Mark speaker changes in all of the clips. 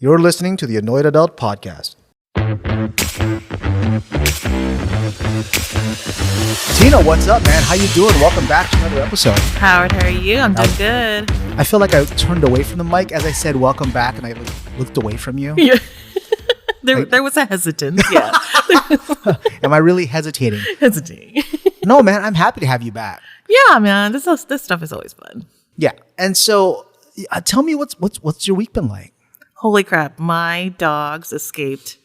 Speaker 1: You're listening to the Annoyed Adult Podcast. Tina, what's up, man? How you doing? Welcome back to another episode.
Speaker 2: Howard, how are you? I'm doing good.
Speaker 1: I feel like I turned away from the mic as I said welcome back, and I looked away from you.
Speaker 2: Yeah. There was a hesitance, yeah.
Speaker 1: Am I really hesitating?
Speaker 2: Hesitating.
Speaker 1: No, man, I'm happy to have you back.
Speaker 2: Yeah, man. This stuff is always fun.
Speaker 1: Yeah, and so tell me what's your week been like?
Speaker 2: Holy crap! My dogs escaped.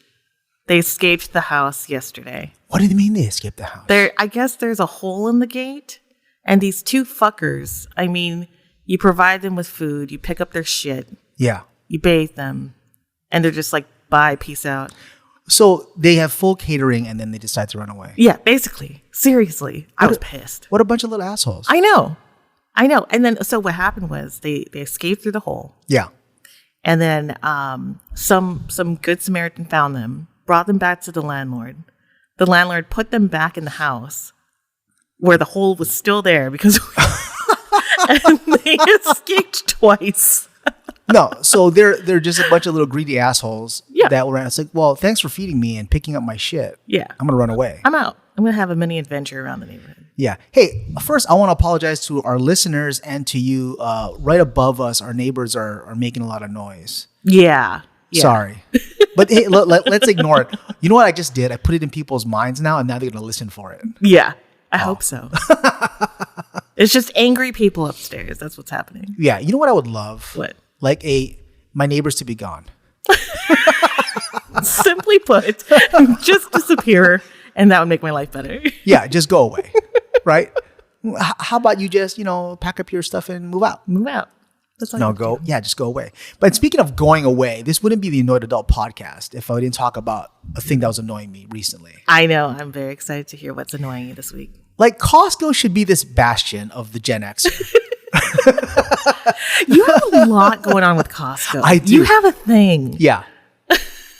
Speaker 2: They escaped the house yesterday.
Speaker 1: What do you mean they escaped the house?
Speaker 2: I guess there's a hole in the gate, and these two fuckers. I mean, you provide them with food, you pick up their shit,
Speaker 1: Yeah.
Speaker 2: you bathe them, and they're just like, bye, peace out.
Speaker 1: So they have full catering, and then they decide to run away.
Speaker 2: Yeah, basically. Seriously, I was pissed.
Speaker 1: What a bunch of little assholes.
Speaker 2: I know. And then, so what happened was they escaped through the hole.
Speaker 1: Yeah.
Speaker 2: And then some good Samaritan found them, brought them back to the landlord. The landlord put them back in the house where the hole was still there because and they escaped twice.
Speaker 1: No, so they're just a bunch of little greedy assholes.
Speaker 2: Yeah.
Speaker 1: That were. It's like, well, thanks for feeding me and picking up my shit.
Speaker 2: Yeah.
Speaker 1: I'm gonna run away.
Speaker 2: I'm out. I'm gonna have a mini adventure around the neighborhood.
Speaker 1: Yeah. Hey, first I want to apologize to our listeners and to you. Right above us, our neighbors are making a lot of noise.
Speaker 2: Yeah.
Speaker 1: Sorry, but hey, let's ignore it. You know what I just did? I put it in people's minds now, and now they're gonna listen for it.
Speaker 2: Yeah. I hope so. It's just angry people upstairs. That's what's happening.
Speaker 1: Yeah. You know what I would love?
Speaker 2: What?
Speaker 1: Like my neighbors to be gone.
Speaker 2: Simply put, just disappear, and that would make my life better.
Speaker 1: Yeah, just go away, right? How about you just pack up your stuff and move out?
Speaker 2: Move out. That's all.
Speaker 1: No, go. Yeah, just go away. But speaking of going away, this wouldn't be the Annoyed Adult Podcast if I didn't talk about a thing that was annoying me recently.
Speaker 2: I know. I'm very excited to hear what's annoying you this week.
Speaker 1: Like, Costco should be this bastion of the Gen X.
Speaker 2: You have a lot going on with Costco.
Speaker 1: I do.
Speaker 2: You have a thing.
Speaker 1: Yeah.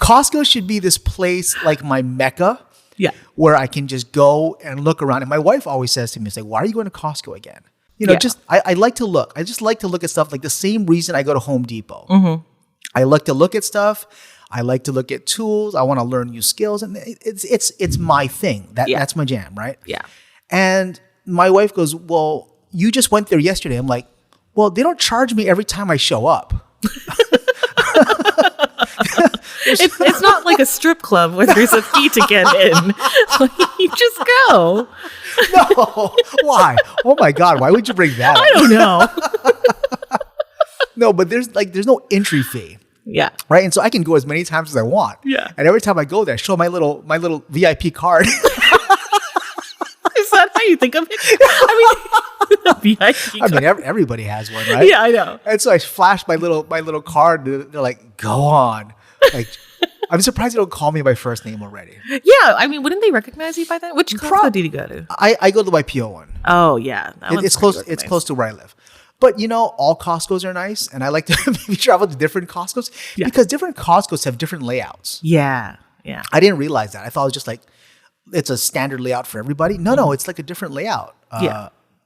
Speaker 1: Costco should be this place like my Mecca.
Speaker 2: Yeah.
Speaker 1: Where I can just go and look around. And my wife always says to me, it's like, why are you going to Costco again? I like to look. I just like to look at stuff like the same reason I go to Home Depot. Mm-hmm. I like to look at stuff. I like to look at tools. I want to learn new skills. And it's my thing. That's my jam, right?
Speaker 2: Yeah.
Speaker 1: And my wife goes, well, you just went there yesterday. I'm like, well, they don't charge me every time I show up.
Speaker 2: It's not like a strip club where there's a fee to get in. You just go.
Speaker 1: No. Why? Oh my God. Why would you bring that up?
Speaker 2: I don't know.
Speaker 1: No, but there's no entry fee.
Speaker 2: Yeah.
Speaker 1: Right. And so I can go as many times as I want.
Speaker 2: Yeah.
Speaker 1: And every time I go there, I show my little VIP card.
Speaker 2: Is that how you think of it? I mean, VIP
Speaker 1: I mean, everybody has one, right?
Speaker 2: Yeah, I know.
Speaker 1: And so I flash my little card. They're like, go on. Like, I'm surprised they don't call me by first name already.
Speaker 2: Yeah, I mean, wouldn't they recognize you by that? Which Costco did you go to?
Speaker 1: I go to the YPO one.
Speaker 2: Oh yeah,
Speaker 1: It's close. It's close to where I live. But all Costcos are nice, and I like to maybe travel to different Costcos because different Costcos have different layouts.
Speaker 2: Yeah, yeah.
Speaker 1: I didn't realize that. I thought it was just like it's a standard layout for everybody. No, it's like a different layout.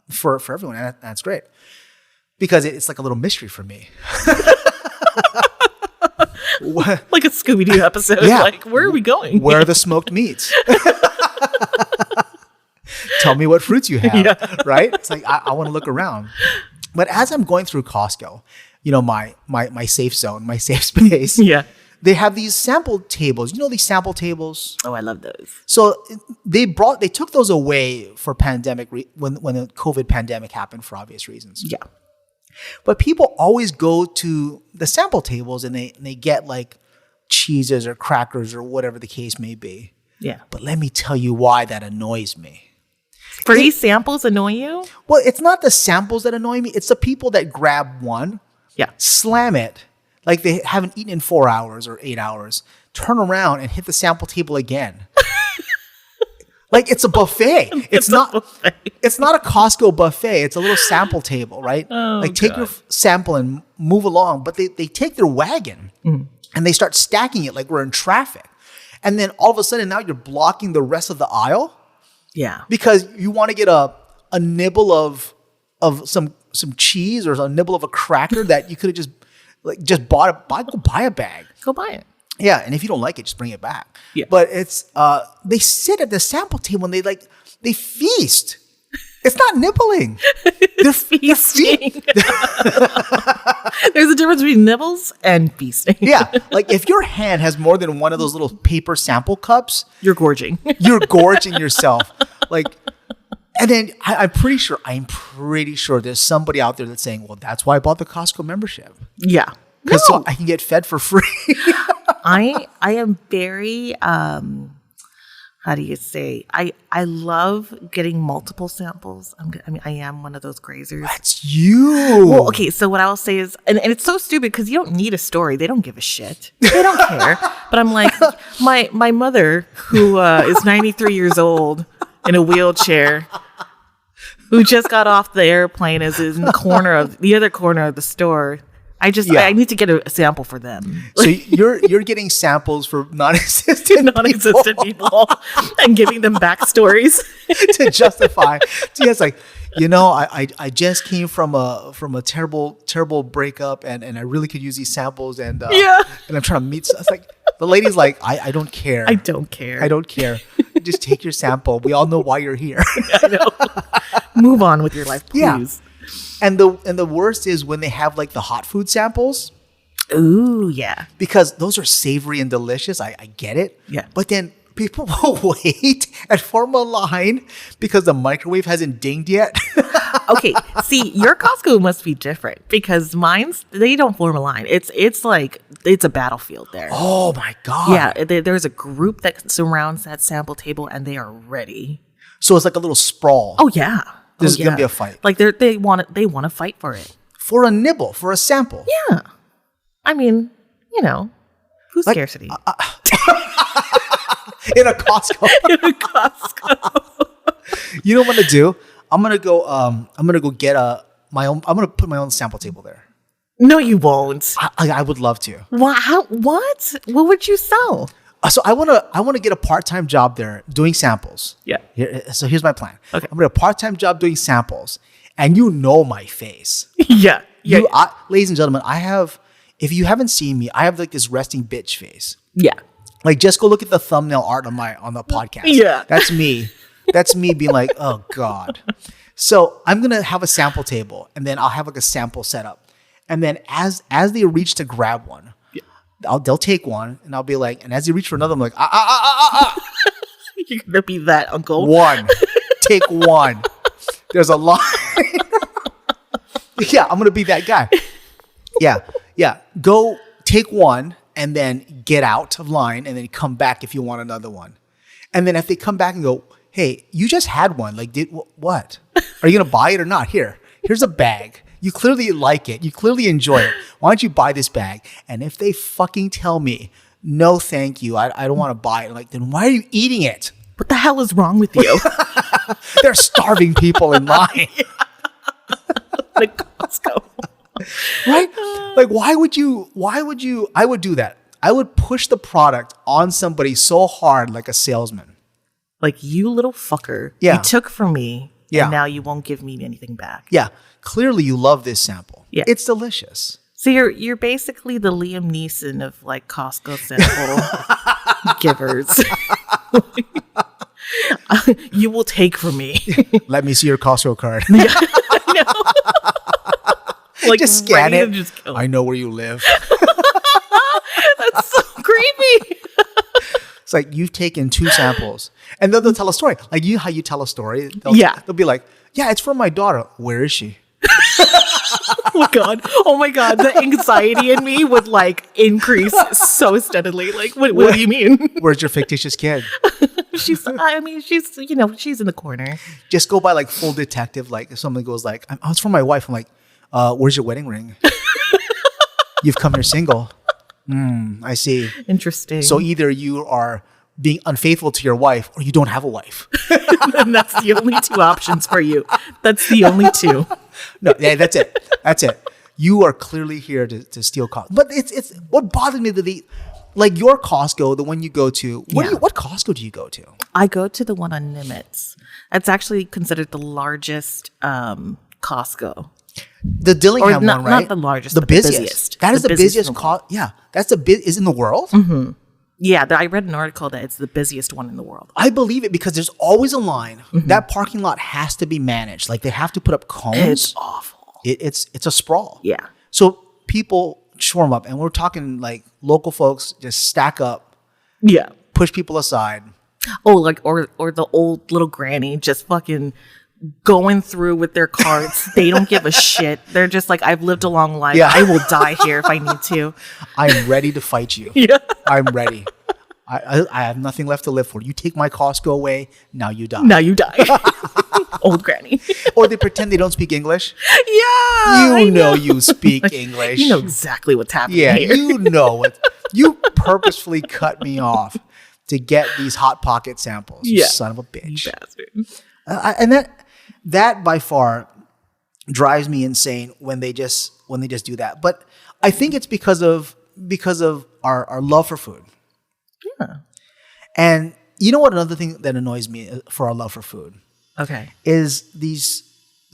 Speaker 1: For everyone, and that's great because it's like a little mystery for me.
Speaker 2: Like a Scooby-Doo episode.
Speaker 1: Yeah.
Speaker 2: Like, where are we going?
Speaker 1: Where are the smoked meats? Tell me what fruits you have, right? It's like, I want to look around. But as I'm going through Costco, my safe zone, my safe space, they have these sample tables. You know these sample tables?
Speaker 2: Oh, I love those.
Speaker 1: So they took those away for pandemic, when the COVID pandemic happened for obvious reasons.
Speaker 2: Yeah.
Speaker 1: But people always go to the sample tables and they get like cheeses or crackers or whatever the case may be.
Speaker 2: Yeah.
Speaker 1: But let me tell you why that annoys me.
Speaker 2: Free samples annoy you?
Speaker 1: Well, it's not the samples that annoy me. It's the people that grab one, slam it, like they haven't eaten in 4 hours or 8 hours, turn around and hit the sample table again. Like it's a buffet. It's not a Costco buffet. It's a little sample table, right?
Speaker 2: Oh,
Speaker 1: like take your sample and move along. But they take their wagon and they start stacking it like we're in traffic. And then all of a sudden now you're blocking the rest of the aisle.
Speaker 2: Yeah.
Speaker 1: Because you want to get a nibble of some cheese or a nibble of a cracker that you could have just like just go buy a bag.
Speaker 2: Go buy it.
Speaker 1: Yeah, and if you don't like it, just bring it back.
Speaker 2: Yeah.
Speaker 1: But it's they sit at the sample table and they feast. It's not nibbling. They're
Speaker 2: Feasting. There's a difference between nibbles and feasting.
Speaker 1: Yeah, like if your hand has more than one of those little paper sample cups,
Speaker 2: You're gorging.
Speaker 1: you're gorging yourself. Like, and then I'm pretty sure there's somebody out there that's saying, well, that's why I bought the Costco membership.
Speaker 2: Yeah.
Speaker 1: Because so I can get fed for free.
Speaker 2: I am very how do you say? I love getting multiple samples. I am one of those grazers.
Speaker 1: That's you.
Speaker 2: Well, okay, so what I'll say is, and it's so stupid because you don't need a story. They don't give a shit. They don't care. But I'm like, my mother, who is 93 years old in a wheelchair, who just got off the airplane, is in the other corner of the store. I need to get a sample for them.
Speaker 1: So you're getting samples for non-existent
Speaker 2: people and giving them backstories
Speaker 1: to justify. So it's like, I just came from a terrible breakup and I really could use these samples and I'm trying to meet. It's like the lady's like, I don't care.
Speaker 2: I don't care.
Speaker 1: I don't care. Just take your sample. We all know why you're here.
Speaker 2: I know. Move on with your life, please.
Speaker 1: Yeah. And the worst is when they have like the hot food samples.
Speaker 2: Ooh, yeah.
Speaker 1: Because those are savory and delicious. I get it.
Speaker 2: Yeah.
Speaker 1: But then people will wait and form a line because the microwave hasn't dinged yet.
Speaker 2: Okay. See, your Costco must be different because they don't form a line. It's like, it's a battlefield there.
Speaker 1: Oh my God.
Speaker 2: Yeah. There's a group that surrounds that sample table and they are ready.
Speaker 1: So it's like a little sprawl.
Speaker 2: Oh, yeah.
Speaker 1: There's going to be a fight.
Speaker 2: Like they want to fight for it.
Speaker 1: For a nibble, for a sample.
Speaker 2: Yeah. I mean, food scarcity.
Speaker 1: In a Costco. You know what I'm going to do? I'm going to go get my own. I'm going to put my own sample table there.
Speaker 2: No, you won't.
Speaker 1: I would love to.
Speaker 2: Wow. What? What would you sell?
Speaker 1: So I want to get a part-time job there doing samples.
Speaker 2: Yeah.
Speaker 1: So here's my plan.
Speaker 2: Okay.
Speaker 1: I'm going to get a part-time job doing samples, and my face.
Speaker 2: Yeah. Yeah.
Speaker 1: Ladies and gentlemen, if you haven't seen me, I have like this resting bitch face.
Speaker 2: Yeah.
Speaker 1: Like just go look at the thumbnail art on the podcast.
Speaker 2: Yeah.
Speaker 1: That's me. That's me being like, oh God. So I'm going to have a sample table, and then I'll have like a sample setup. And then as they reach to grab one, they'll take one, and I'll be like, and as they reach for another, I'm like,
Speaker 2: You're gonna be that uncle.
Speaker 1: One, take one. There's a line. Yeah, I'm gonna be that guy. Yeah. Go take one, and then get out of line, and then come back if you want another one. And then if they come back and go, hey, you just had one. Like, what? Are you gonna buy it or not? Here's a bag. You clearly like it. You clearly enjoy it. Why don't you buy this bag? And if they fucking tell me, no, thank you, I don't want to buy it, I'm like, then why are you eating it?
Speaker 2: What the hell is wrong with you?
Speaker 1: They're starving people in line.
Speaker 2: Like Costco.
Speaker 1: Right? Like, why would you, I would do that. I would push the product on somebody so hard like a salesman.
Speaker 2: Like, you little fucker.
Speaker 1: Yeah.
Speaker 2: You took from me.
Speaker 1: Yeah.
Speaker 2: And now you won't give me anything back.
Speaker 1: Yeah. Clearly you love this sample.
Speaker 2: Yeah.
Speaker 1: It's delicious.
Speaker 2: So you're basically the Liam Neeson of like Costco sample givers. You will take from me.
Speaker 1: Let me see your Costco card.
Speaker 2: Yeah, I know. Like,
Speaker 1: just scan it.
Speaker 2: Just
Speaker 1: I know where you live.
Speaker 2: That's so creepy.
Speaker 1: It's like you've taken 2 samples, and they'll tell a story. Like how you tell a story. They'll be like, "Yeah, it's from my daughter. Where is she?"
Speaker 2: Oh my god, the anxiety in me would like increase so steadily. Like, what do you mean?
Speaker 1: Where's your fictitious kid?
Speaker 2: She's in the corner.
Speaker 1: Just go by like full detective. Like if someone goes like, "Oh, it's from my wife," I'm like, "Where's your wedding ring?" You've come here single. I see.
Speaker 2: Interesting.
Speaker 1: So either you are being unfaithful to your wife or you don't have a wife.
Speaker 2: And that's the only 2 options for you. That's the only 2.
Speaker 1: No, yeah, that's it. You are clearly here to steal Costco. But it's what bothers me like your Costco, the one you go to. What Costco do you go to?
Speaker 2: I go to the one on Nimitz. It's actually considered the largest Costco.
Speaker 1: The Dillingham one, right?
Speaker 2: Not the largest,
Speaker 1: the
Speaker 2: but
Speaker 1: busiest.
Speaker 2: the busiest.
Speaker 1: That is the busiest. Yeah, that's is in the world.
Speaker 2: Mm-hmm. Yeah, I read an article that it's the busiest one in the world.
Speaker 1: I believe it because there's always a line.
Speaker 2: Mm-hmm.
Speaker 1: That parking lot has to be managed. Like they have to put up cones.
Speaker 2: It's awful.
Speaker 1: It's a sprawl.
Speaker 2: Yeah.
Speaker 1: So people swarm up, and we're talking like local folks just stack up.
Speaker 2: Yeah.
Speaker 1: Push people aside.
Speaker 2: Oh, like or the old little granny just fucking going through with their carts. They don't give a shit. They're just like, I've lived a long life.
Speaker 1: Yeah.
Speaker 2: I will die here if I need to.
Speaker 1: I'm ready to fight you.
Speaker 2: Yeah.
Speaker 1: I'm ready. I have nothing left to live for. You take my Costco away, now you die.
Speaker 2: Now you die. Old granny.
Speaker 1: Or they pretend they don't speak English.
Speaker 2: Yeah.
Speaker 1: You know you speak English.
Speaker 2: You know exactly what's happening
Speaker 1: Yeah,
Speaker 2: here.
Speaker 1: you know what. You purposefully cut me off to get these Hot Pocket samples. You son of a bitch.
Speaker 2: You bastard.
Speaker 1: And that by far drives me insane when they just do that. But I think it's because of our love for food.
Speaker 2: Yeah.
Speaker 1: And you know what? Another thing that annoys me for our love for food,
Speaker 2: Okay.
Speaker 1: is these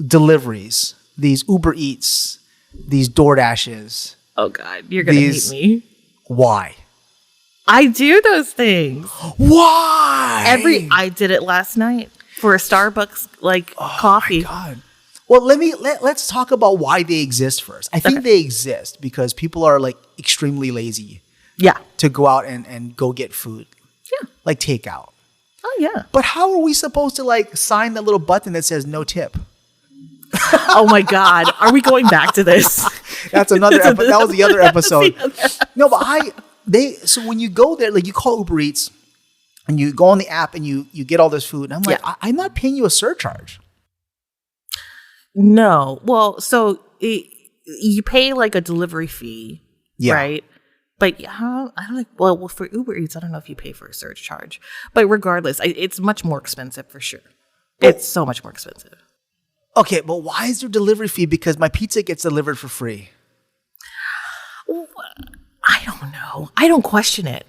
Speaker 1: deliveries, these Uber Eats, these DoorDashes.
Speaker 2: Oh God, you're gonna hate me.
Speaker 1: Why?
Speaker 2: I do those things.
Speaker 1: Why?
Speaker 2: I did it last night for a Starbucks coffee.
Speaker 1: My God. Well, let's talk about why they exist first. I think they exist because people are like extremely lazy.
Speaker 2: Yeah.
Speaker 1: To go out and go get food.
Speaker 2: Yeah.
Speaker 1: Like takeout.
Speaker 2: Oh yeah.
Speaker 1: But how are we supposed to like sign that little button that says no tip?
Speaker 2: Oh my God. Are we going back to this?
Speaker 1: That's another episode. That was the other episode. No, but so when you go there, like you call Uber Eats and you go on the app and you get all this food. And I'm like, I'm not paying you a surcharge.
Speaker 2: No. Well, so you pay like a delivery fee, right? But I don't think, well, for Uber Eats, I don't know if you pay for a surcharge. But regardless, it's much more expensive for sure. It's so much more expensive.
Speaker 1: Okay, but why is there delivery fee? Because my pizza gets delivered for free.
Speaker 2: I don't know. I don't question it.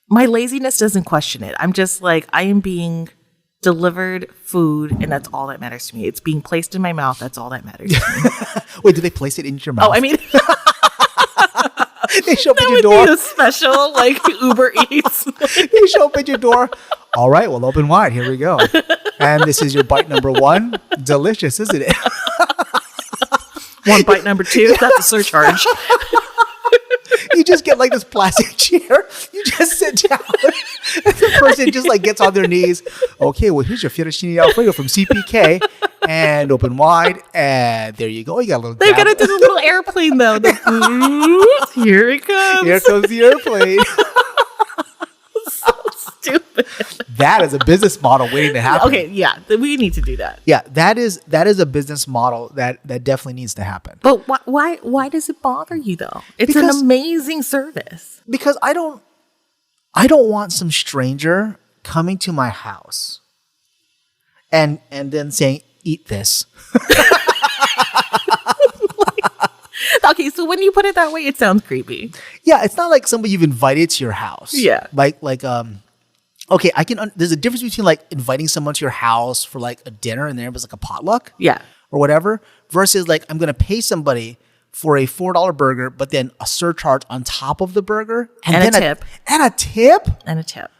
Speaker 2: My laziness doesn't question it. I'm just like, I am being delivered food, and that's all that matters to me. It's being placed in my mouth. That's all that matters to me.
Speaker 1: Wait, do they place it in your mouth?
Speaker 2: Oh, I mean...
Speaker 1: They show up
Speaker 2: that
Speaker 1: at your door.
Speaker 2: Would be a special Uber Eats.
Speaker 1: They show up at your door. All right, well, open wide. Here we go. And this is your bite number 1. Delicious, isn't it?
Speaker 2: One bite number 2. That's a surcharge.
Speaker 1: You just get like this plastic chair. You just sit down. And the person just like gets on their knees. Okay, well, here's your fettuccine Alfredo from CPK. And open wide. And there you go. You got a little.
Speaker 2: They got to do the little airplane though. Here it comes.
Speaker 1: Here comes the airplane.
Speaker 2: So stupid.
Speaker 1: That is a business model waiting to happen.
Speaker 2: Okay, yeah, we need to do that.
Speaker 1: Yeah, that is a business model that definitely needs to happen.
Speaker 2: But why does it bother you though? It's an amazing service.
Speaker 1: Because I don't want some stranger coming to my house and then saying, "Eat this."
Speaker 2: Okay, so when you put it that way, it sounds creepy.
Speaker 1: Yeah, it's not like somebody you've invited to your house.
Speaker 2: Yeah.
Speaker 1: Okay, there's a difference between like inviting someone to your house for like a dinner and there was like a potluck.
Speaker 2: Yeah.
Speaker 1: Or whatever, versus like I'm going to pay somebody for a $4 burger, but then a surcharge on top of the burger.
Speaker 2: And then a tip.
Speaker 1: And a tip?
Speaker 2: And a tip.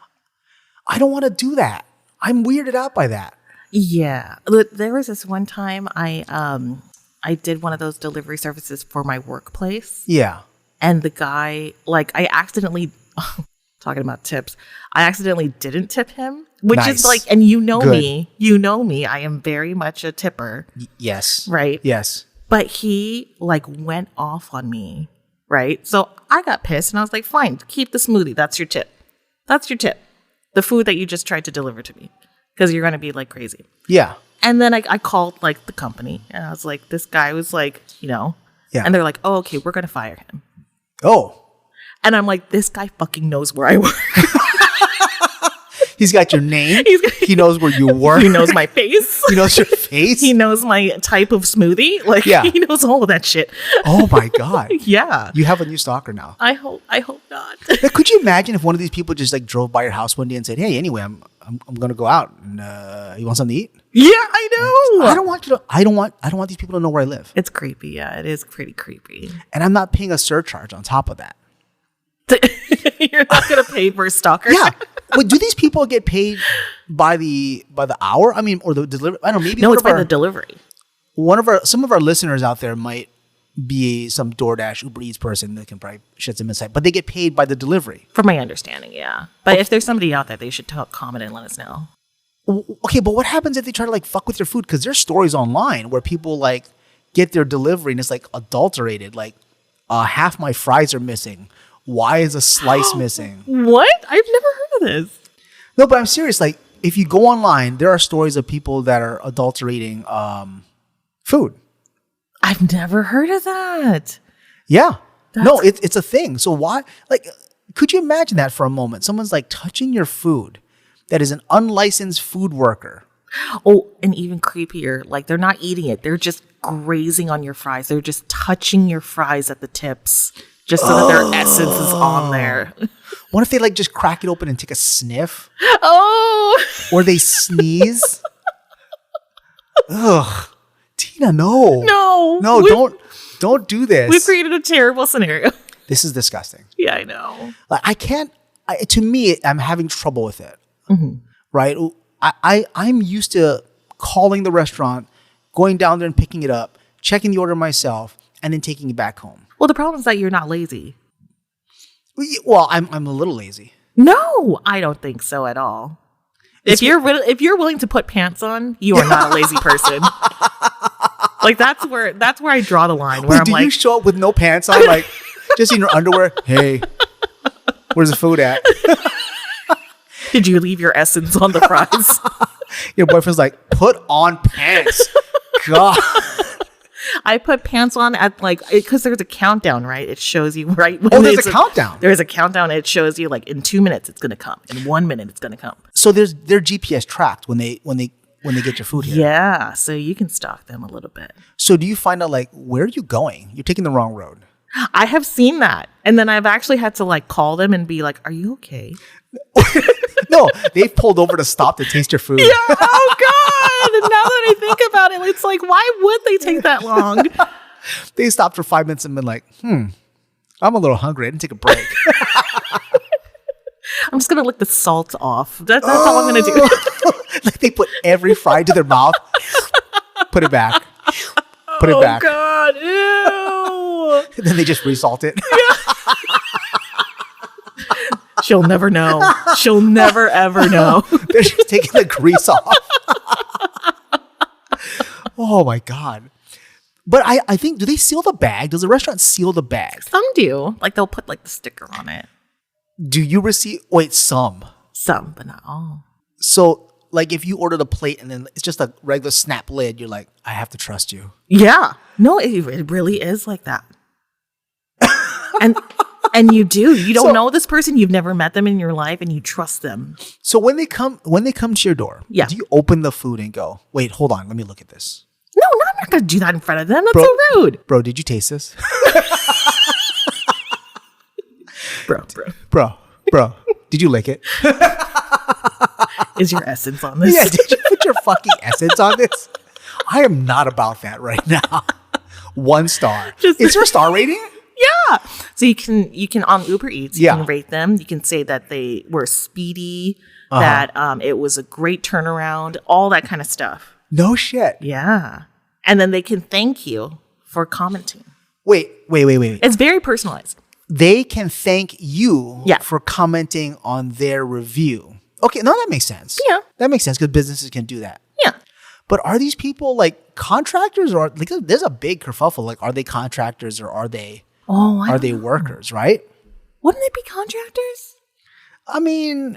Speaker 1: I don't want to do that. I'm weirded out by that.
Speaker 2: Yeah. Look, there was this one time I did one of those delivery services for my workplace.
Speaker 1: Yeah.
Speaker 2: And the guy, I accidentally, talking about tips, I accidentally didn't tip him, which is and you know me, I am very much a tipper.
Speaker 1: Yes.
Speaker 2: Right?
Speaker 1: Yes.
Speaker 2: But he went off on me, right? So I got pissed and I was like, fine, keep the smoothie. That's your tip. That's your tip. The food that you just tried to deliver to me because you're going to be crazy.
Speaker 1: Yeah.
Speaker 2: And then I called the company and I was like, this guy was yeah. And they're like, oh, okay, we're going to fire him.
Speaker 1: Oh.
Speaker 2: And I'm like, this guy fucking knows where I work.
Speaker 1: He's got your name. He knows where you work.
Speaker 2: He knows my face.
Speaker 1: He knows your face.
Speaker 2: He knows my type of smoothie. Like, he knows all of that shit.
Speaker 1: Oh my God.
Speaker 2: Yeah.
Speaker 1: You have a new stalker now.
Speaker 2: I hope not.
Speaker 1: Now, could you imagine if one of these people just like drove by your house one day and said, "Hey, anyway, I'm gonna go out and you want something to eat?"
Speaker 2: Yeah, I know.
Speaker 1: I don't want these people to know where I live.
Speaker 2: It's creepy. Yeah, it is pretty creepy.
Speaker 1: And I'm not paying a surcharge on top of that.
Speaker 2: You're not gonna pay for a stalker.
Speaker 1: Yeah. Wait, do these people get paid by the hour? I mean, or the delivery? I don't know. Maybe
Speaker 2: No, it's by the delivery.
Speaker 1: Some of our listeners out there might be some DoorDash, Uber Eats person that can probably shed some insight, but they get paid by the delivery.
Speaker 2: From my understanding, yeah. But if there's somebody out there, they should comment and let us know.
Speaker 1: Okay, but what happens if they try to like fuck with your food? Because there's stories online where people like get their delivery and it's like adulterated. Like half my fries are missing. Why is a slice missing?
Speaker 2: What? I've never heard of this.
Speaker 1: No, but I'm serious. Like, if you go online, there are stories of people that are adulterating food.
Speaker 2: I've never heard of that.
Speaker 1: Yeah. No, it's a thing. So why? Like, could you imagine that for a moment? Someone's like touching your food that is an unlicensed food worker.
Speaker 2: Oh, and even creepier. Like, they're not eating it. They're just grazing on your fries. They're just touching your fries at the tips. Just so that their essence is on there.
Speaker 1: What if they like just crack it open and take a sniff?
Speaker 2: Oh.
Speaker 1: Or they sneeze? Ugh. Tina, no.
Speaker 2: No,
Speaker 1: don't do this.
Speaker 2: We've created a terrible scenario.
Speaker 1: This is disgusting.
Speaker 2: Yeah, I know.
Speaker 1: Like to me, I'm having trouble with it.
Speaker 2: Mm-hmm.
Speaker 1: Right? I'm used to calling the restaurant, going down there and picking it up, checking the order myself, and then taking it back home.
Speaker 2: Well, the problem is that you're not lazy.
Speaker 1: Well, I'm a little lazy.
Speaker 2: No, I don't think so at all. If you're willing to put pants on, you are not a lazy person. Like that's where I draw the line. Where
Speaker 1: Wait, you show up with no pants on, like just in your underwear? Hey, where's the food at?
Speaker 2: Did you leave your essence on the fries?
Speaker 1: Your boyfriend's like, put on pants. God.
Speaker 2: I put pants on at like, because there's a countdown, right? It shows you right when
Speaker 1: there's a countdown.
Speaker 2: There's a countdown. It shows you like in 2 minutes it's going to come. In 1 minute it's going to come.
Speaker 1: So they're GPS tracked when they get your food here.
Speaker 2: Yeah, so you can stalk them a little bit.
Speaker 1: So do you find out like, where are you going? You're taking the wrong road.
Speaker 2: I have seen that. And then I've actually had to like call them and be like, are you okay?
Speaker 1: No, they've pulled over to stop to taste your food.
Speaker 2: Yeah. Oh God. And now that I think about it, it's like, why would they take that long?
Speaker 1: They stopped for 5 minutes and been like, I'm a little hungry. I didn't take a break.
Speaker 2: I'm just going to lick the salt off. That's all I'm going to do.
Speaker 1: Like they put every fry to their mouth. Put it back. Put it back.
Speaker 2: Oh God. Ew.
Speaker 1: And then they just resalt it.
Speaker 2: She'll never know. She'll never, ever know.
Speaker 1: They're just taking the grease off. Oh, my God. But I think, do they seal the bag? Does the restaurant seal the bag?
Speaker 2: Some do. Like, they'll put, like, the sticker on it.
Speaker 1: Do you receive... Wait, some?
Speaker 2: Some, but not all. So,
Speaker 1: like, if you ordered a plate and then it's just a regular snap lid, you're like, I have to trust you.
Speaker 2: Yeah. No, it really is like that. And you do. You don't know this person. You've never met them in your life, and you trust them.
Speaker 1: So when they come to your door,
Speaker 2: yeah.
Speaker 1: Do you open the food and go, wait, hold on, let me look at this?
Speaker 2: No, I'm not going to do that in front of them. That's so rude.
Speaker 1: Bro, did you taste this? Bro, did you lick it?
Speaker 2: Is your essence on this?
Speaker 1: Yeah, did you put your fucking essence on this? I am not about that right now. 1 star. Is there a star rating?
Speaker 2: Yeah. So you can on Uber Eats, you can rate them. You can say that they were speedy, that it was a great turnaround, all that kind of stuff.
Speaker 1: No shit.
Speaker 2: Yeah. And then they can thank you for commenting.
Speaker 1: Wait.
Speaker 2: It's very personalized.
Speaker 1: They can thank you for commenting on their review. Okay, no, that makes sense.
Speaker 2: Yeah.
Speaker 1: That makes sense because businesses can do that.
Speaker 2: Yeah.
Speaker 1: But are these people like contractors or like there's a big kerfuffle. Like, are they contractors or are they workers, right?
Speaker 2: Wouldn't they be contractors?
Speaker 1: I mean,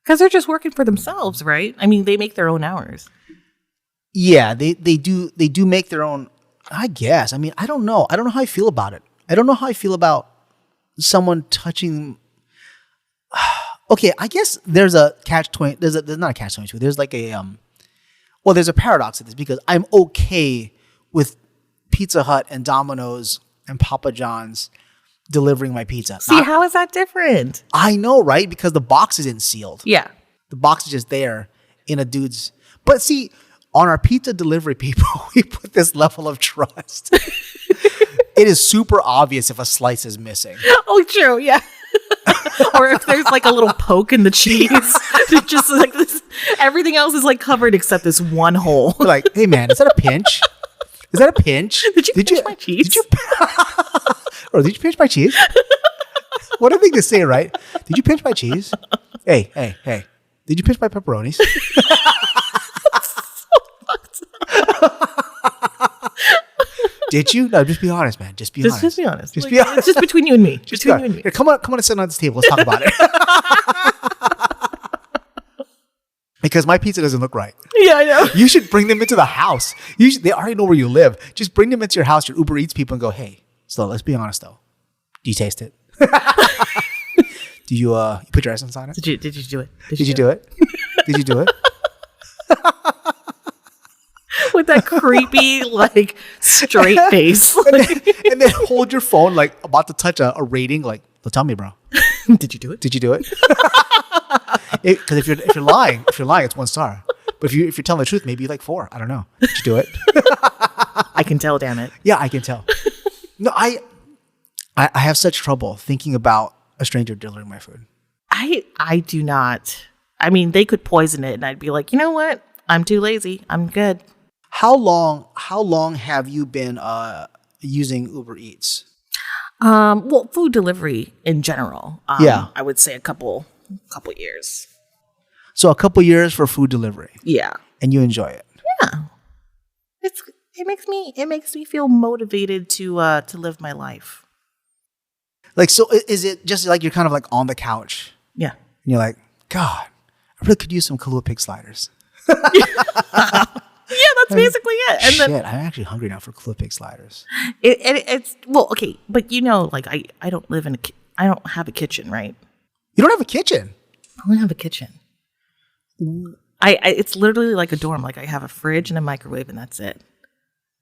Speaker 2: because they're just working for themselves, right? I mean, they make their own hours.
Speaker 1: Yeah, they do make their own, I guess. I mean, I don't know. I don't know how I feel about it. I don't know how I feel about someone touching. Okay, I guess there's a catch 20. There's not a catch 22. There's like a there's a paradox to this because I'm okay with Pizza Hut and Domino's and Papa John's delivering my pizza.
Speaker 2: See, how is that different?
Speaker 1: I know, right? Because the box isn't sealed.
Speaker 2: Yeah.
Speaker 1: The box is just there in a dude's. But see, on our pizza delivery people, we put this level of trust. It is super obvious if a slice is missing.
Speaker 2: Oh, true. Yeah. Or if there's like a little poke in the cheese. It's just like this. Everything else is like covered except this one hole.
Speaker 1: We're like, hey man, is that a pinch? Is that a pinch?
Speaker 2: Did you pinch my cheese?
Speaker 1: Did you pinch my cheese? What a thing to say, right? Did you pinch my cheese? Hey. Did you pinch my pepperonis? Did you? No, just be honest, man. Just be honest.
Speaker 2: Just be honest.
Speaker 1: Just be honest.
Speaker 2: It's just between you and me. Just between you and me.
Speaker 1: Here, come on and sit on this table. Let's talk about it. Because my pizza doesn't look right.
Speaker 2: Yeah, I know.
Speaker 1: You should bring them into the house. They already know where you live. Just bring them into your house, your Uber Eats people, and go, hey, so let's be honest though. Do you taste it? Do you put your essence on it?
Speaker 2: Did you do it?
Speaker 1: Did you do it? Did you do it?
Speaker 2: With that creepy, like, straight face.
Speaker 1: and then hold your phone, like, about to touch a rating. Like, well, tell me, bro.
Speaker 2: Did you do it?
Speaker 1: Did you do it? Because if you're lying, it's 1 star. But if you're telling the truth, maybe you like 4. I don't know. Did you do it?
Speaker 2: I can tell, damn it.
Speaker 1: Yeah, I can tell. No, I have such trouble thinking about a stranger delivering my food.
Speaker 2: I do not. I mean, they could poison it, and I'd be like, you know what? I'm too lazy. I'm good.
Speaker 1: How long have you been using Uber Eats?
Speaker 2: Well, food delivery in general.
Speaker 1: Yeah,
Speaker 2: I would say a couple years.
Speaker 1: So a couple years for food delivery.
Speaker 2: Yeah,
Speaker 1: and you enjoy it.
Speaker 2: Yeah, it makes me feel motivated to live my life.
Speaker 1: Like, so is it just like you're kind of like on the couch?
Speaker 2: Yeah,
Speaker 1: and you're like, God, I really could use some Kahlua pig sliders.
Speaker 2: Yeah, that's basically it. And
Speaker 1: shit, I'm actually hungry now for Kahlua pig sliders.
Speaker 2: It's well, okay, but like I don't live in I don't have a kitchen, right?
Speaker 1: You don't have a kitchen?
Speaker 2: I don't have a kitchen. It's literally like a dorm. Like I have a fridge and a microwave, and that's it.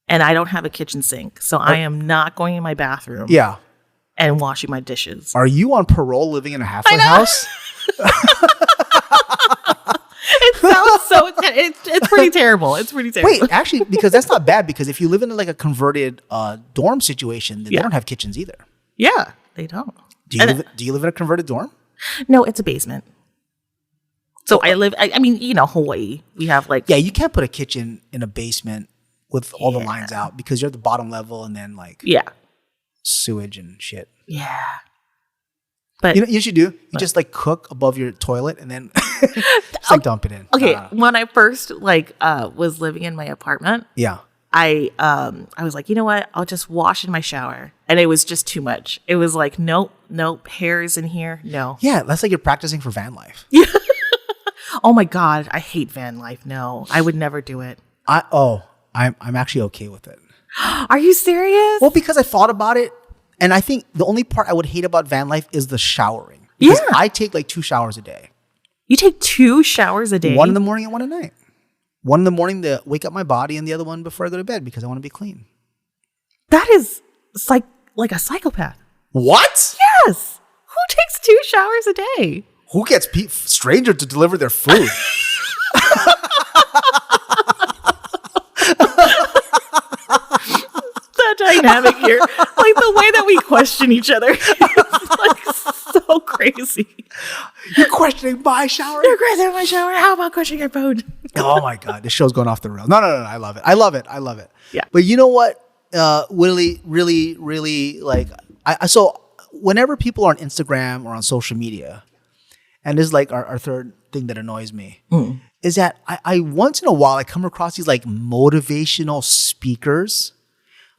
Speaker 2: And I don't have a kitchen sink, so I am not going in my bathroom.
Speaker 1: Yeah,
Speaker 2: and washing my dishes.
Speaker 1: Are you on parole living in a halfway house?
Speaker 2: It sounds so. It's pretty terrible. It's pretty terrible.
Speaker 1: Wait, actually, because that's not bad. Because if you live in like a converted dorm situation, then they don't have kitchens either.
Speaker 2: Yeah, they don't.
Speaker 1: Do you live in a converted dorm?
Speaker 2: No, it's a basement. So I live. I mean, Hawaii. We have like.
Speaker 1: Yeah, you can't put a kitchen in a basement with all the lines out because you're at the bottom level and then like sewage and shit.
Speaker 2: Yeah. But
Speaker 1: you should do. You just like cook above your toilet and then just like dump it in.
Speaker 2: Okay, when I first was living in my apartment, I was like, you know what? I'll just wash in my shower, and it was just too much. It was like, nope, hairs in here, no.
Speaker 1: Yeah, that's like you're practicing for van life.
Speaker 2: Yeah. Oh my God, I hate van life. No, I would never do it.
Speaker 1: I'm actually okay with it.
Speaker 2: Are you serious?
Speaker 1: Well, because I thought about it. And I think the only part I would hate about van life is the showering. Because I take like 2 showers a day.
Speaker 2: You take 2 showers a day?
Speaker 1: 1 in the morning and 1 at night. 1 in the morning to wake up my body and the other one before I go to bed because I want to be clean.
Speaker 2: That is like a psychopath.
Speaker 1: What?
Speaker 2: Yes. Who takes 2 showers a day?
Speaker 1: Who gets stranger to deliver their food?
Speaker 2: Dynamic here, like the way that we question each other is like so crazy.
Speaker 1: You're questioning my shower?
Speaker 2: You're questioning my shower? How about questioning your phone?
Speaker 1: Oh my God, this show's going off the rails. No, I love it.
Speaker 2: Yeah.
Speaker 1: But you know what? Really, like, so whenever people are on Instagram or on social media, and this is like our third thing that annoys me, is that I once in a while I come across these like motivational speakers.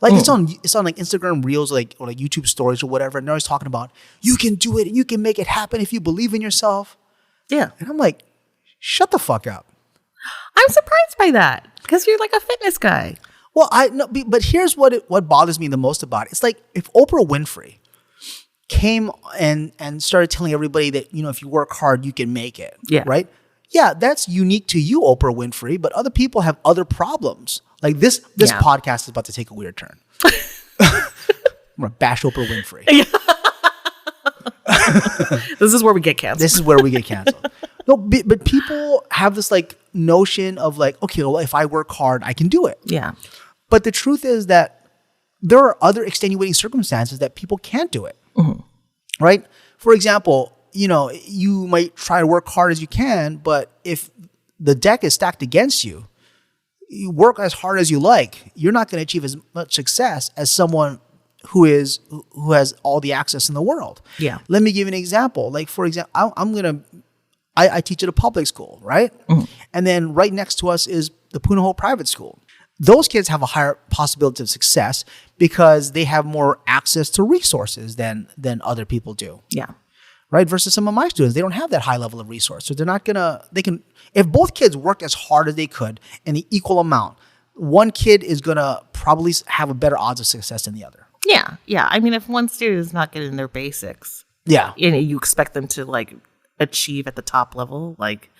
Speaker 1: Like it's on like Instagram Reels or like YouTube stories or whatever, and they're always talking about you can do it and you can make it happen if you believe in yourself.
Speaker 2: Yeah.
Speaker 1: And I'm like, shut the fuck up.
Speaker 2: I'm surprised by that because you're like a fitness guy.
Speaker 1: Well, but here's what bothers me the most about it. It's like if Oprah Winfrey came and started telling everybody that, if you work hard, you can make it.
Speaker 2: Yeah.
Speaker 1: Right? Yeah, that's unique to you, Oprah Winfrey, but other people have other problems. Like this podcast is about to take a weird turn. I'm going to bash Oprah Winfrey.
Speaker 2: This is where we get canceled.
Speaker 1: This is where we get canceled. No, but people have this like notion of like, okay, well, if I work hard, I can do it.
Speaker 2: Yeah.
Speaker 1: But the truth is that there are other extenuating circumstances that people can't do it. Mm-hmm. Right? For example, you might try to work hard as you can, but if the deck is stacked against you, you work as hard as you like, you're not going to achieve as much success as someone who has all the access in the world.
Speaker 2: Yeah.
Speaker 1: Let me give you an example. Like, for example, I teach at a public school, right? Mm-hmm. And then right next to us is the Punahou private school. Those kids have a higher possibility of success because they have more access to resources than other people do.
Speaker 2: Yeah.
Speaker 1: Right? Versus some of my students, they don't have that high level of resource. So if both kids worked as hard as they could in the equal amount, one kid is going to probably have a better odds of success than the other.
Speaker 2: Yeah. Yeah. I mean, if one student is not getting their basics, you expect them to like achieve at the top level, like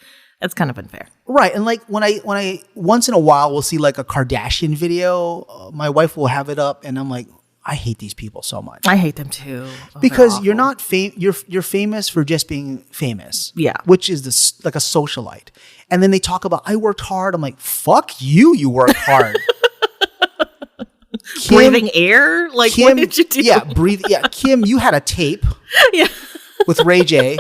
Speaker 2: it's kind of unfair.
Speaker 1: Right. And like when I once in a while we'll see like a Kardashian video, my wife will have it up and I'm like, I hate these people so much.
Speaker 2: I hate them too.
Speaker 1: Because you're not you're famous for just being famous.
Speaker 2: Yeah.
Speaker 1: Which is like a socialite. And then they talk about, I worked hard. I'm like, fuck you worked hard.
Speaker 2: Kim, breathing air? Like, Kim, what did you do?
Speaker 1: Yeah, Kim, you had a tape with Ray J.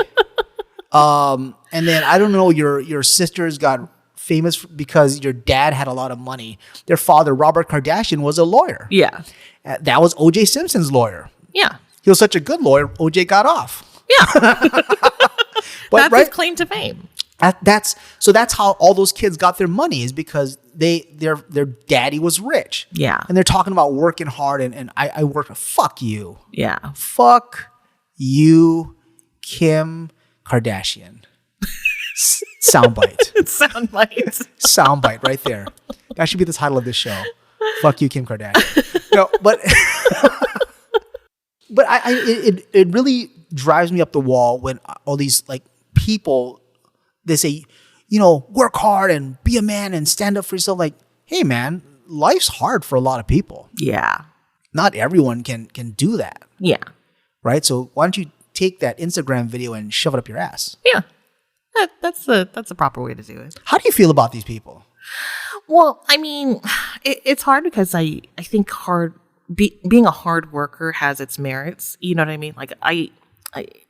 Speaker 1: And then I don't know, your sisters got famous because your dad had a lot of money. Their father, Robert Kardashian, was a lawyer.
Speaker 2: Yeah.
Speaker 1: That was O.J. Simpson's lawyer.
Speaker 2: Yeah.
Speaker 1: He was such a good lawyer, O.J. got off.
Speaker 2: Yeah. That's his claim to fame.
Speaker 1: That's how all those kids got their money, is because their daddy was rich.
Speaker 2: Yeah.
Speaker 1: And they're talking about working hard and I work. Fuck you.
Speaker 2: Yeah.
Speaker 1: Fuck you, Kim Kardashian. Soundbite.
Speaker 2: Soundbite.
Speaker 1: Soundbite right there. That should be the title of this show. Fuck you, Kim Kardashian. No, but it really drives me up the wall when all these like people, they say, work hard and be a man and stand up for yourself. Like, hey man, life's hard for a lot of people.
Speaker 2: Yeah. Not
Speaker 1: everyone can do that.
Speaker 2: Yeah.
Speaker 1: Right? So why don't you take that Instagram video and shove it up your ass?
Speaker 2: Yeah. That's the proper way to do it.
Speaker 1: How do you feel about these people?
Speaker 2: Well, I mean, it's hard because I think being a hard worker has its merits. You know what I mean? Like I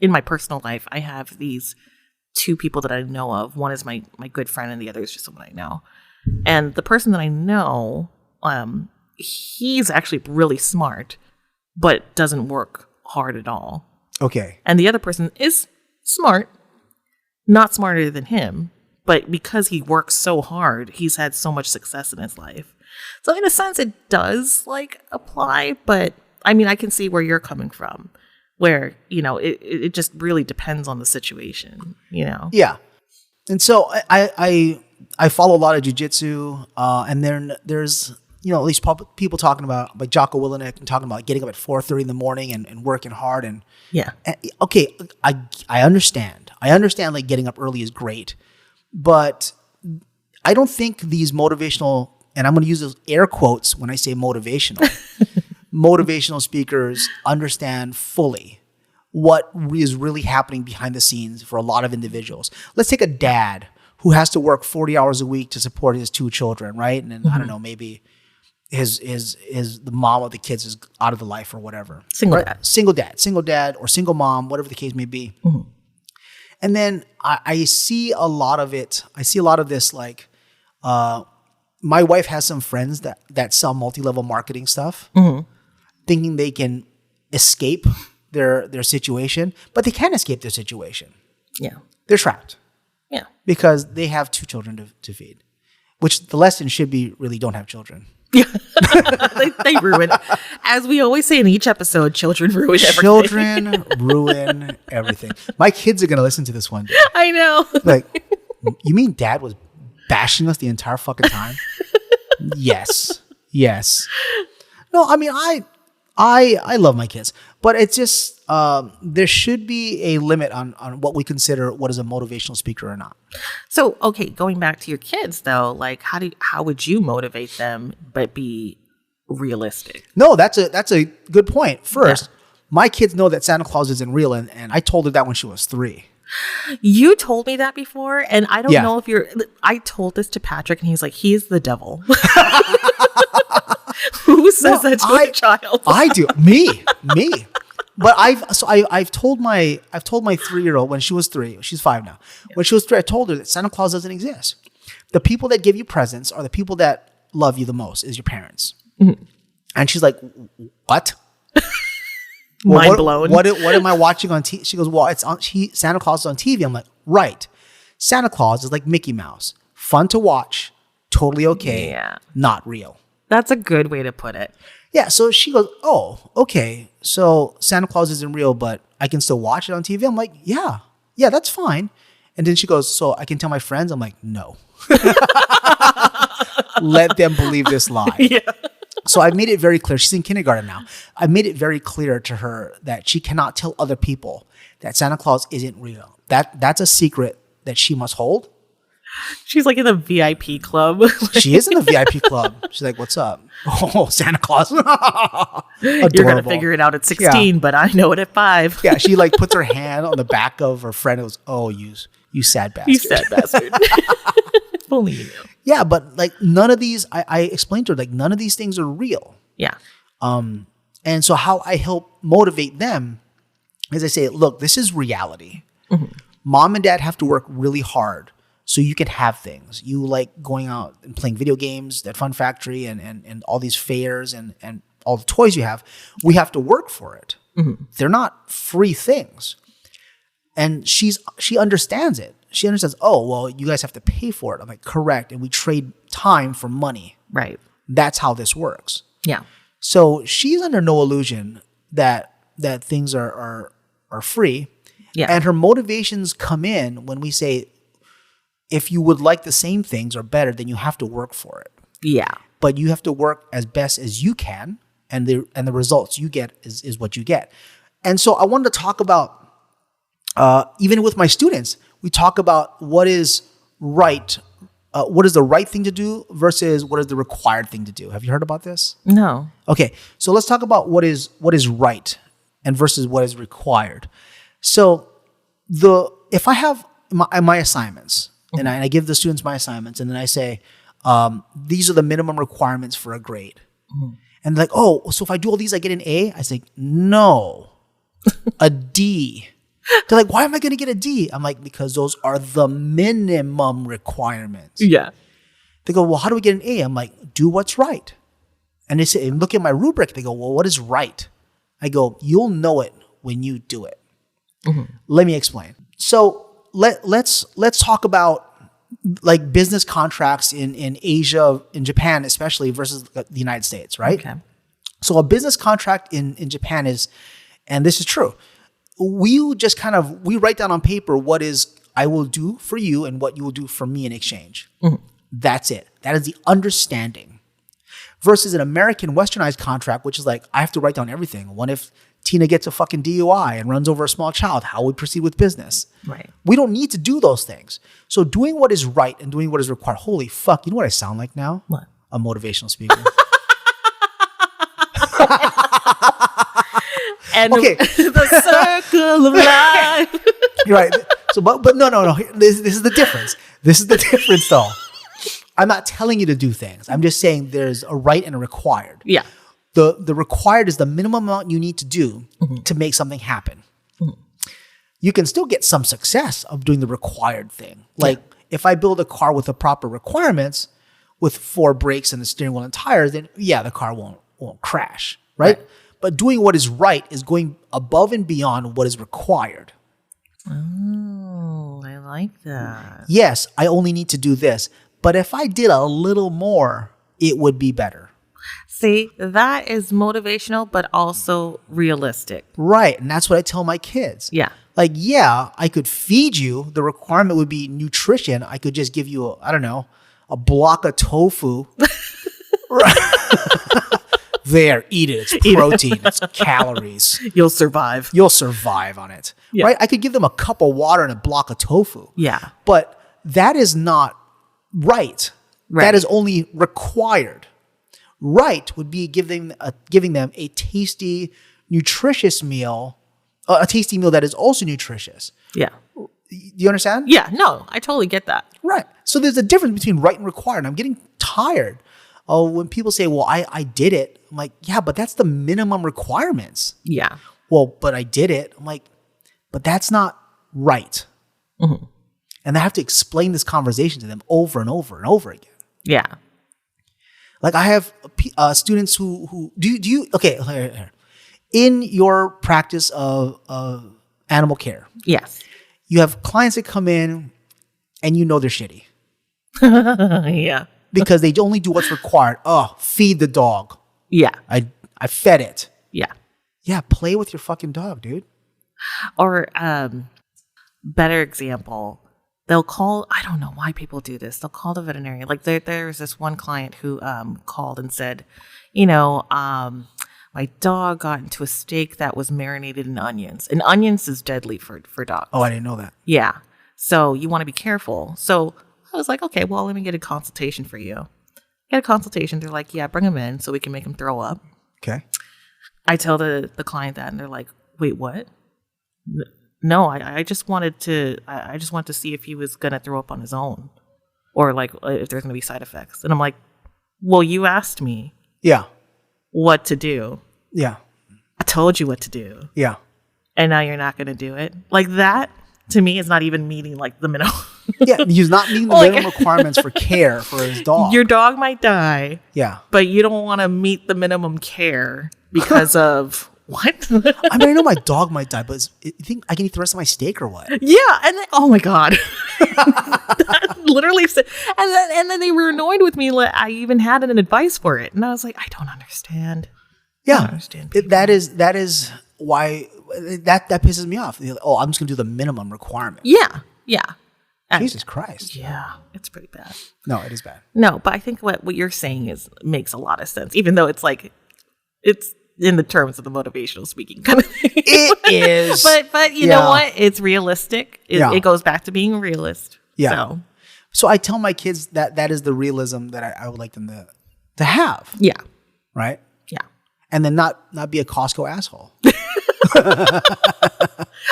Speaker 2: in my personal life, I have these two people that I know of. One is my good friend and the other is just someone I know. And the person that I know, he's actually really smart, but doesn't work hard at all.
Speaker 1: Okay.
Speaker 2: And the other person is smart, not smarter than him, but because he works so hard, he's had so much success in his life. So in a sense, it does like apply, but I mean, I can see where you're coming from, where, it just really depends on the situation,
Speaker 1: Yeah. And so I follow a lot of jiu-jitsu, and then there's, at least people talking about, like Jocko Willenick, and talking about getting up at 4:30 in the morning and working hard. And
Speaker 2: yeah.
Speaker 1: Okay, I understand. I understand like getting up early is great, but I don't think these motivational, and I'm going to use those air quotes when I say motivational, motivational speakers understand fully what is really happening behind the scenes for a lot of individuals. Let's take a dad who has to work 40 hours a week to support his two children, right? And then, I don't know, maybe the mom of the kids is out of the life or whatever.
Speaker 2: Single
Speaker 1: dad or single mom, whatever the case may be. Mm-hmm. And then I see a lot of it. I see a lot of this, like, my wife has some friends that sell multi-level marketing stuff, mm-hmm. thinking they can escape their situation, but they can't escape their situation.
Speaker 2: Yeah.
Speaker 1: They're trapped.
Speaker 2: Yeah.
Speaker 1: Because they have two children to feed, which the lesson should be really don't have children.
Speaker 2: Yeah. they ruin, as we always say in each episode, children ruin everything.
Speaker 1: Children ruin everything. My kids are going to listen to this one day.
Speaker 2: I know.
Speaker 1: Like, you mean dad was bashing us the entire fucking time? Yes. No, I mean, I love my kids, but it's just, there should be a limit on what we consider what is a motivational speaker or not.
Speaker 2: So, okay, going back to your kids though, like how would you motivate them but be realistic?
Speaker 1: No, that's a good point. First, my kids know that Santa Claus isn't real, and I told her that when she was 3.
Speaker 2: You told me that before, and I don't know if I told this to Patrick, and he's like, he is the devil. Who says that to a child?
Speaker 1: I do. Me. But I've told my 3-year-old when she was 3. She's 5 now. When she was 3, I told her that Santa Claus doesn't exist. The people that give you presents are the people that love you the most, is your parents. Mm-hmm. And she's like, "What?"
Speaker 2: Mind blown.
Speaker 1: What am I watching on TV? She goes, "Well, it's on Santa Claus is on TV." I'm like, "Right. Santa Claus is like Mickey Mouse. Fun to watch, totally okay, not real."
Speaker 2: That's a good way to put it.
Speaker 1: Yeah, so she goes, "Oh, okay. So Santa Claus isn't real, but I can still watch it on TV." I'm like, yeah, that's fine. And then she goes, "So I can tell my friends?" I'm like, "No." Let them believe this lie. Yeah. So I made it very clear. She's in kindergarten now. I made it very clear to her that she cannot tell other people that Santa Claus isn't real. That's a secret that she must hold.
Speaker 2: She's like in the VIP club.
Speaker 1: She is in the VIP club. She's like, "What's up?" "Oh, Santa Claus."
Speaker 2: You're going to figure it out at 16, but I know it at 5.
Speaker 1: Yeah, she like puts her hand on the back of her friend and goes, "Oh, you sad bastard."
Speaker 2: You sad bastard. If only you knew.
Speaker 1: Yeah, but like none of these, I explained to her, like none of these things are real.
Speaker 2: Yeah.
Speaker 1: And so how I help motivate them is I say, look, this is reality. Mm-hmm. Mom and dad have to work really hard so you can have things. You like going out and playing video games at Fun Factory and all these fairs and all the toys you have. We have to work for it. Mm-hmm. They're not free things. And she understands it. She understands, oh, well, you guys have to pay for it. I'm like, correct. And we trade time for money.
Speaker 2: Right.
Speaker 1: That's how this works.
Speaker 2: Yeah.
Speaker 1: So she's under no illusion that things are free.
Speaker 2: Yeah.
Speaker 1: And her motivations come in when we say, if you would like the same things or better, then you have to work for it.
Speaker 2: Yeah.
Speaker 1: But you have to work as best as you can, and the results you get is what you get. And so I wanted to talk about, even with my students, we talk about what is right, what is the right thing to do versus what is the required thing to do. Have you heard about this?
Speaker 2: No.
Speaker 1: Okay, so let's talk about what is right and versus what is required. So if I have my assignments, and I give the students my assignments, and then I say, these are the minimum requirements for a grade. Mm-hmm. And they're like, oh, so if I do all these, I get an A? I say, no, a D. They're like, why am I going to get a D? I'm like, because those are the minimum requirements.
Speaker 2: Yeah.
Speaker 1: They go, well, how do we get an A? I'm like, do what's right. And they say, and look at my rubric. They go, well, what is right? I go, you'll know it when you do it. Mm-hmm. Let me explain. So let's talk about like business contracts in Asia, in Japan especially, versus the United States, right? Okay. So a business contract in Japan is, and this is true, we just we write down on paper what is I will do for you and what you will do for me in exchange. Mm-hmm. That's it. That is the understanding. Versus an American westernized contract, which is like, I have to write down everything. What if Tina gets a fucking DUI and runs over a small child? How would we proceed with business?
Speaker 2: Right.
Speaker 1: We don't need to do those things. So doing what is right and doing what is required. Holy fuck. You know what I sound like now?
Speaker 2: What?
Speaker 1: A motivational speaker.
Speaker 2: And okay. The circle of life.
Speaker 1: You're right. So, but no. This is the difference. This is the difference, though. I'm not telling you to do things. I'm just saying there's a right and a required.
Speaker 2: Yeah.
Speaker 1: The required is the minimum amount you need to do to make something happen. Mm-hmm. You can still get some success of doing the required thing. Like if I build a car with the proper requirements, with 4 brakes and the steering wheel and tires, then the car won't crash, right? But doing what is right is going above and beyond what is required.
Speaker 2: Oh, I like that.
Speaker 1: Yes, I only need to do this. But if I did a little more, it would be better.
Speaker 2: See, that is motivational, but also realistic.
Speaker 1: Right. And that's what I tell my kids.
Speaker 2: Yeah.
Speaker 1: Like, I could feed you. The requirement would be nutrition. I could just give you, a block of tofu there, eat it. It's protein. It's calories.
Speaker 2: You'll survive.
Speaker 1: You'll survive on it.
Speaker 2: Yeah.
Speaker 1: Right? I could give them a cup of water and a block of tofu.
Speaker 2: Yeah.
Speaker 1: But that is not right. That is only required. Right would be giving them a tasty, nutritious meal, a tasty meal that is also nutritious.
Speaker 2: Yeah.
Speaker 1: Do you understand?
Speaker 2: Yeah. No, I totally get that.
Speaker 1: Right. So there's a difference between right and required. And I'm getting tired when people say, well, I did it. I'm like, yeah, but that's the minimum requirements.
Speaker 2: Yeah.
Speaker 1: Well, but I did it. I'm like, but that's not right.
Speaker 2: Mm-hmm.
Speaker 1: And I have to explain this conversation to them over and over and over again.
Speaker 2: Yeah.
Speaker 1: Like I have students who do you okay, here. In your practice of animal care.
Speaker 2: Yes.
Speaker 1: You have clients that come in and you know they're shitty.
Speaker 2: Yeah.
Speaker 1: Because they only do what's required. Oh, feed the dog.
Speaker 2: Yeah.
Speaker 1: I fed it.
Speaker 2: Yeah.
Speaker 1: Yeah, play with your fucking dog, dude.
Speaker 2: Or better example, they'll call, I don't know why people do this. They'll call the veterinarian. Like there's this one client who called and said, my dog got into a steak that was marinated in onions. And onions is deadly for dogs.
Speaker 1: Oh, I didn't know that.
Speaker 2: Yeah. So you want to be careful. So I was like, okay, well, let me get a consultation for you. Get a consultation. They're like, yeah, bring him in so we can make him throw up.
Speaker 1: Okay.
Speaker 2: I tell the client that and they're like, wait, what? No, I just wanted to see if he was going to throw up on his own or like if there's going to be side effects. And I'm like, well, you asked me.
Speaker 1: Yeah.
Speaker 2: What to do.
Speaker 1: Yeah.
Speaker 2: I told you what to do.
Speaker 1: Yeah.
Speaker 2: And now you're not going to do it. Like that to me is not even meeting like the minimum.
Speaker 1: Yeah. He's not meeting the minimum requirements for care for his dog.
Speaker 2: Your dog might die.
Speaker 1: Yeah.
Speaker 2: But you don't want to meet the minimum care because of what?
Speaker 1: I mean, I know my dog might die, but you think I can eat the rest of my steak or what?
Speaker 2: Yeah. And then, oh my God. That literally said, and then they were annoyed with me. Like, I even had an advice for it. And I was like, I don't understand.
Speaker 1: Yeah.
Speaker 2: I don't understand
Speaker 1: That is why that pisses me off. Oh, I'm just going to do the minimum requirement.
Speaker 2: Yeah. Yeah.
Speaker 1: Jesus Christ.
Speaker 2: Yeah. It's pretty bad.
Speaker 1: No, it is bad.
Speaker 2: No, but I think what you're saying makes a lot of sense, even though it's like, it's in the terms of the motivational speaking kind of thing.
Speaker 1: It is.
Speaker 2: But you know what? It's realistic. It goes back to being a realist.
Speaker 1: Yeah. So I tell my kids that is the realism that I would like them to have.
Speaker 2: Yeah.
Speaker 1: Right?
Speaker 2: Yeah.
Speaker 1: And then not be a Costco asshole.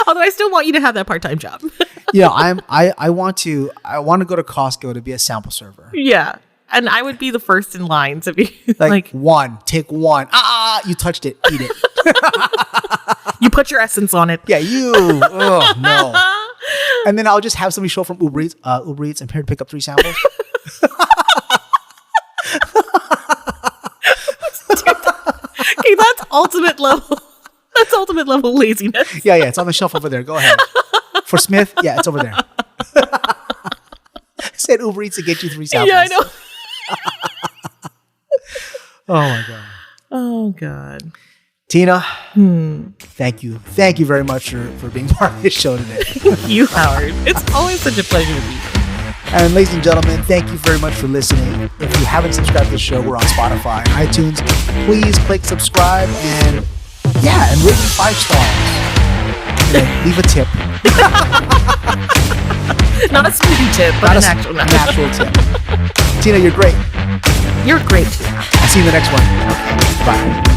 Speaker 2: Although I still want you to have that part-time job.
Speaker 1: Yeah, I want to go to Costco to be a sample server.
Speaker 2: Yeah. And I would be the first in line to be
Speaker 1: like take one. You touched it. Eat it.
Speaker 2: You put your essence on it.
Speaker 1: Yeah, you. Oh, no. And then I'll just have somebody show up from Uber Eats and here to pick up 3 samples.
Speaker 2: Okay, that's ultimate level. That's ultimate level laziness.
Speaker 1: Yeah, it's on the shelf over there. Go ahead. For Smith, yeah, it's over there. Said Uber Eats to get you 3 samples.
Speaker 2: Yeah, I know.
Speaker 1: Oh my God.
Speaker 2: Oh God.
Speaker 1: Tina, thank you. Thank you very much for being part of this show today.
Speaker 2: Thank you, Howard. It's always such a pleasure to be here.
Speaker 1: And ladies and gentlemen, thank you very much for listening. If you haven't subscribed to the show, we're on Spotify and iTunes. Please click subscribe and rate me 5 stars. And leave a tip.
Speaker 2: Not a smoothie tip, but an actual
Speaker 1: tip. Tina, you're great.
Speaker 2: You're great too.
Speaker 1: I'll see you in the next one. Okay. Bye.